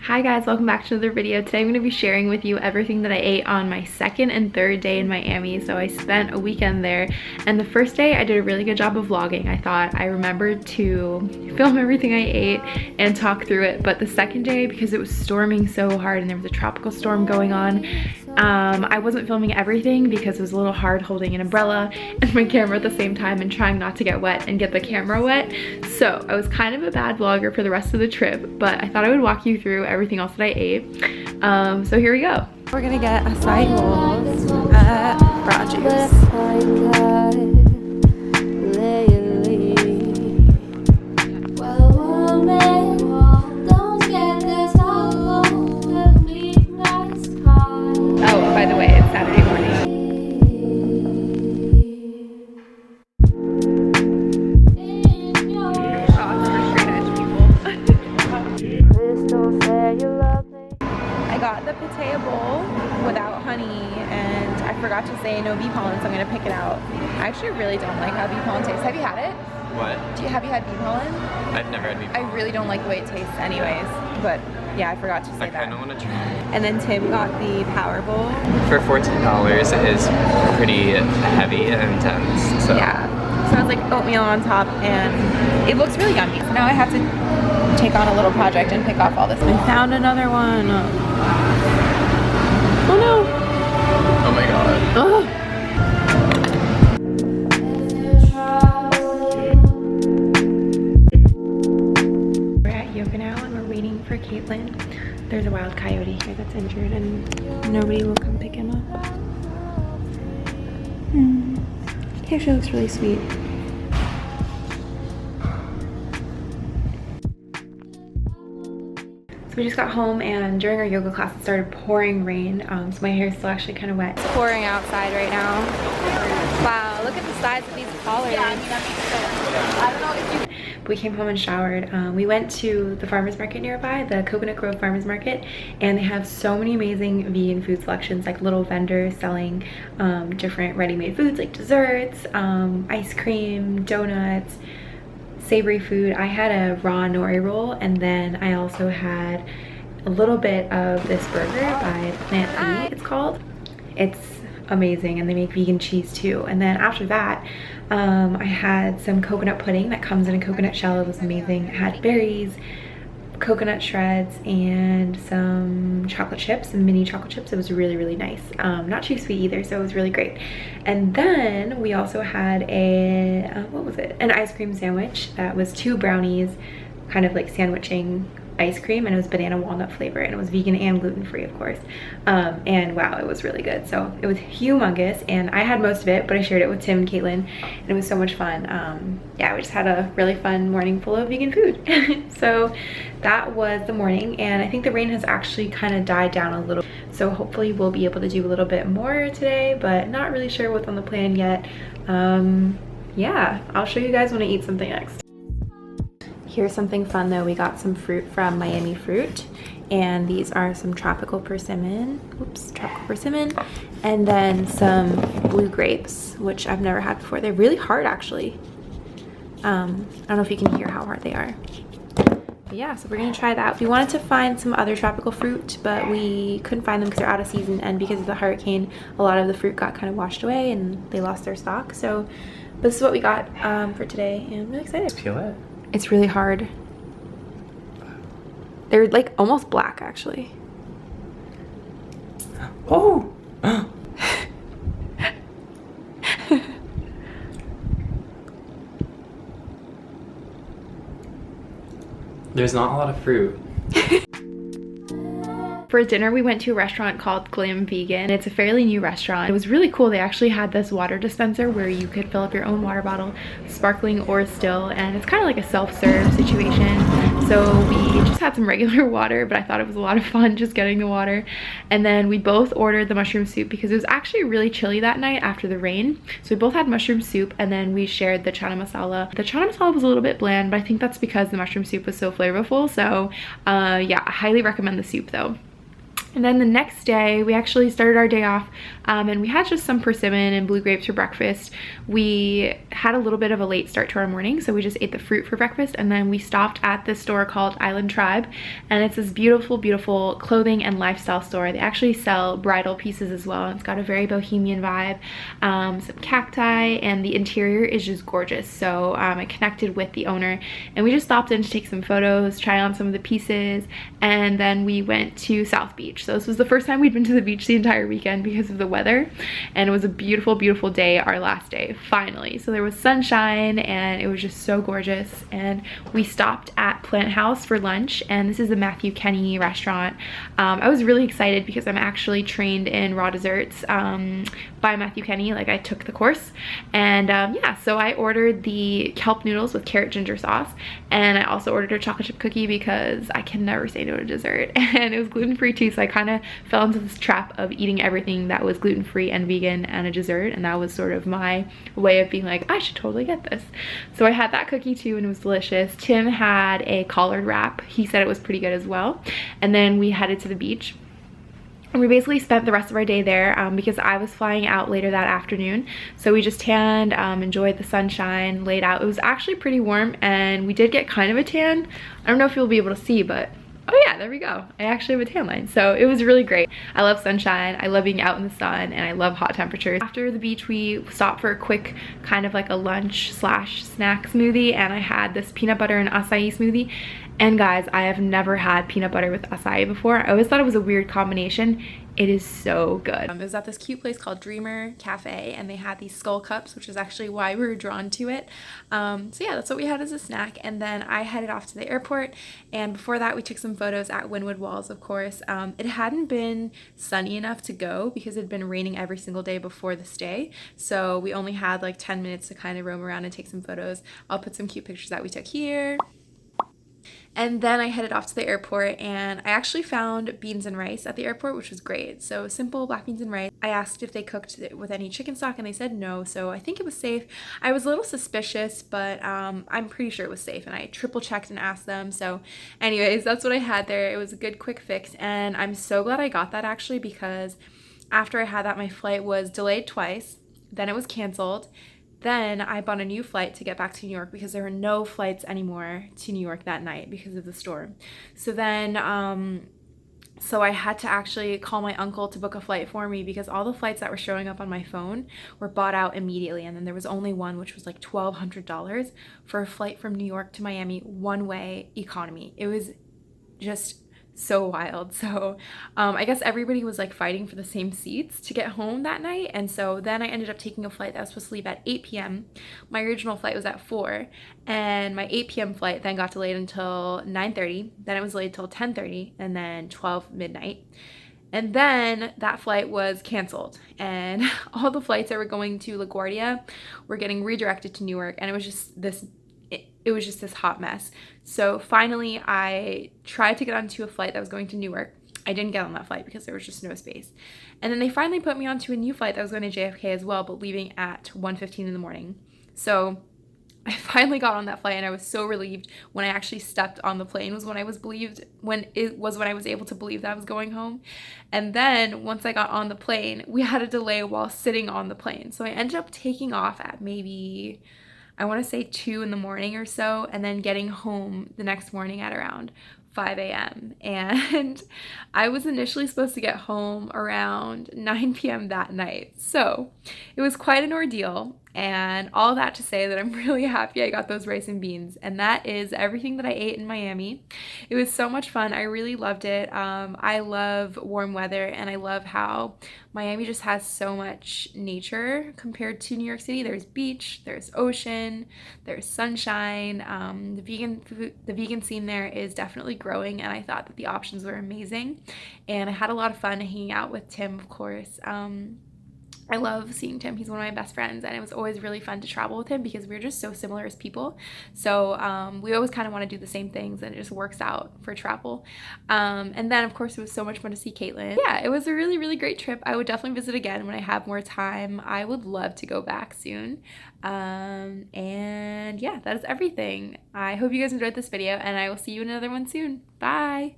Hi guys, welcome back to another video. Today I'm going to be sharing with you everything that I ate on my second and third day in Miami. So I spent a weekend there, and the first day I did a really good job of vlogging. I thought I remembered to film everything I ate and talk through it, but the second day, because it was storming so hard and there was a tropical storm going on, I wasn't filming everything because it was a little hard holding an umbrella and my camera at the same time and trying not to get wet and get the camera wet. So I was kind of a bad vlogger for the rest of the trip, but I thought I would walk you through everything else that I ate. So here we go. We're gonna get acai bowls at RawJuce. To say no bee pollen, so I'm gonna pick it out. I actually really don't like how bee pollen tastes. Have you had it? What? Have you had bee pollen? I've never had bee pollen. I really don't like the way it tastes anyways, but yeah, I forgot to say that. I kinda wanna try it. And then Tim got the power bowl. For $14, it is pretty heavy and intense, so. Yeah, so it's like oatmeal on top and it looks really yummy. So now I have to take on a little project and pick off all this. I found another one. Oh no. Oh my god. Oh. We're at yoga now and we're waiting for Caitlin. There's a wild coyote here that's injured and nobody will come pick him up. He actually looks really sweet. We just got home and during our yoga class it started pouring rain, so my hair is still actually kind of wet. It's pouring outside right now. Wow, look at the size of these collards. Yeah, I mean, I don't know if you... We came home and showered. We went to the farmers market nearby, the Coconut Grove Farmers Market, and they have so many amazing vegan food selections, like little vendors selling different ready-made foods like desserts, ice cream, donuts, savory food. I had a raw nori roll, and then I also had a little bit of this burger by Plnthouse, it's called. It's amazing, and they make vegan cheese too. And then after that, I had some coconut pudding that comes in a coconut shell. It was amazing. It had berries, coconut shreds, and some chocolate chips, some mini chocolate chips. It was really, really nice. Not too sweet either, so it was really great. And then we also had a, what was it? An ice cream sandwich that was 2 brownies, kind of like sandwiching ice cream, and it was banana walnut flavor, and it was vegan and gluten-free, of course. And wow, it was really good. So it was humongous, and I had most of it, but I shared it with Tim and Caitlin, and it was so much fun. Yeah, we just had a really fun morning full of vegan food. So that was the morning, and I think the rain has actually kind of died down a little, so hopefully we'll be able to do a little bit more today, but not really sure what's on the plan yet. Yeah, I'll show you guys when I eat something next. Here's something fun though. We got some fruit from Miami Fruit, and these are some tropical persimmon, and then some blue grapes, which I've never had before. They're really hard actually. I don't know if you can hear how hard they are. But yeah, so we're gonna try that. We wanted to find some other tropical fruit, but we couldn't find them because they're out of season, and because of the hurricane, a lot of the fruit got kind of washed away and they lost their stock. So this is what we got for today, and I'm really excited. Let's peel it. It's really hard. They're like almost black actually. Oh! There's not a lot of fruit. For dinner, we went to a restaurant called Glam Vegan. It's a fairly new restaurant. It was really cool. They actually had this water dispenser where you could fill up your own water bottle, sparkling or still, and it's kind of like a self-serve situation. So we just had some regular water, but I thought it was a lot of fun just getting the water. And then we both ordered the mushroom soup because it was actually really chilly that night after the rain. So we both had mushroom soup, and then we shared the chana masala. The chana masala was a little bit bland, but I think that's because the mushroom soup was so flavorful. So yeah, I highly recommend the soup though. And then the next day, we actually started our day off and we had just some persimmon and blue grapes for breakfast. We had a little bit of a late start to our morning, so we just ate the fruit for breakfast, and then we stopped at this store called Island Tribe, and it's this beautiful, beautiful clothing and lifestyle store. They actually sell bridal pieces as well, and it's got a very bohemian vibe, some cacti, and the interior is just gorgeous. So I connected with the owner, and we just stopped in to take some photos, try on some of the pieces, and then we went to South Beach. So this was the first time we'd been to the beach the entire weekend because of the weather, and it was a beautiful, beautiful day, our last day, finally. So there was sunshine and it was just so gorgeous, and we stopped at Plnthouse for lunch, and this is a Matthew Kenny restaurant. I was really excited because I'm actually trained in raw desserts by Matthew Kenny, like I took the course, and yeah, so I ordered the kelp noodles with carrot ginger sauce, and I also ordered a chocolate chip cookie because I can never say no to dessert, and it was gluten-free too, so I kind of fell into this trap of eating everything that was gluten-free and vegan and a dessert, and that was sort of my way of being like, I should totally get this. So I had that cookie too, and it was delicious. Tim had a collard wrap. He said it was pretty good as well. And then we headed to the beach. And we basically spent the rest of our day there because I was flying out later that afternoon. So we just tanned, enjoyed the sunshine, laid out. It was actually pretty warm, and we did get kind of a tan. I don't know if you'll be able to see, but oh yeah, there we go. I actually have a tan line. So it was really great. I love sunshine. I love being out in the sun, and I love hot temperatures. After the beach, we stopped for a quick kind of like a lunch slash snack smoothie, and I had this peanut butter and acai smoothie. And guys, I have never had peanut butter with acai before. I always thought it was a weird combination. It is so good. It was at this cute place called Dreamer Cafe, and they had these skull cups, which is actually why we were drawn to it. So yeah, that's what we had as a snack. And then I headed off to the airport, and before that we took some photos at Wynwood Walls, of course. It hadn't been sunny enough to go because it had been raining every single day before the stay, so we only had like 10 minutes to kind of roam around and take some photos. I'll put some cute pictures that we took here. And then I headed off to the airport, and I actually found beans and rice at the airport, which was great. So simple black beans and rice. I asked if they cooked it with any chicken stock, and they said no, so I think it was safe. I was a little suspicious, but I'm pretty sure it was safe, and I triple checked and asked them. So anyways, that's what I had there. It was a good quick fix, and I'm so glad I got that actually, because after I had that, my flight was delayed twice, then it was canceled. Then I bought a new flight to get back to New York because there were no flights anymore to New York that night because of the storm. So then, so I had to actually call my uncle to book a flight for me because all the flights that were showing up on my phone were bought out immediately. And then there was only one, which was like $1,200 for a flight from New York to Miami, one-way economy. It was just so wild. So I guess everybody was like fighting for the same seats to get home that night, and so then I ended up taking a flight that was supposed to leave at 8 p.m. My original flight was at 4, and my 8 p.m. flight then got delayed until 9:30, then it was delayed till 10:30, and then 12 midnight. And then that flight was canceled, and all the flights that were going to LaGuardia were getting redirected to Newark, and it was just this hot mess. So finally I tried to get onto a flight that was going to Newark. I didn't get on that flight because there was just no space. And then they finally put me onto a new flight that was going to JFK as well, but leaving at 1:15 in the morning. So I finally got on that flight, and I was so relieved when I actually stepped on the plane when I was able to believe that I was going home. And then once I got on the plane, we had a delay while sitting on the plane. So I ended up taking off at maybe, I want to say 2 in the morning or so, and then getting home the next morning at around 5 a.m. And I was initially supposed to get home around 9 p.m. that night. So it was quite an ordeal. And all that to say that I'm really happy I got those rice and beans. And that is everything that I ate in Miami. It was so much fun. I really loved it. I love warm weather, and I love how Miami just has so much nature compared to New York City. There's beach, there's ocean, there's sunshine. The vegan scene there is definitely growing, and I thought that the options were amazing. And I had a lot of fun hanging out with Tim, of course. I love seeing Tim. He's one of my best friends, and it was always really fun to travel with him because we're just so similar as people. So we always kind of want to do the same things, and it just works out for travel. And then, of course, it was so much fun to see Caitlin. Yeah, it was a really, really great trip. I would definitely visit again when I have more time. I would love to go back soon. And yeah, that is everything. I hope you guys enjoyed this video, and I will see you in another one soon. Bye!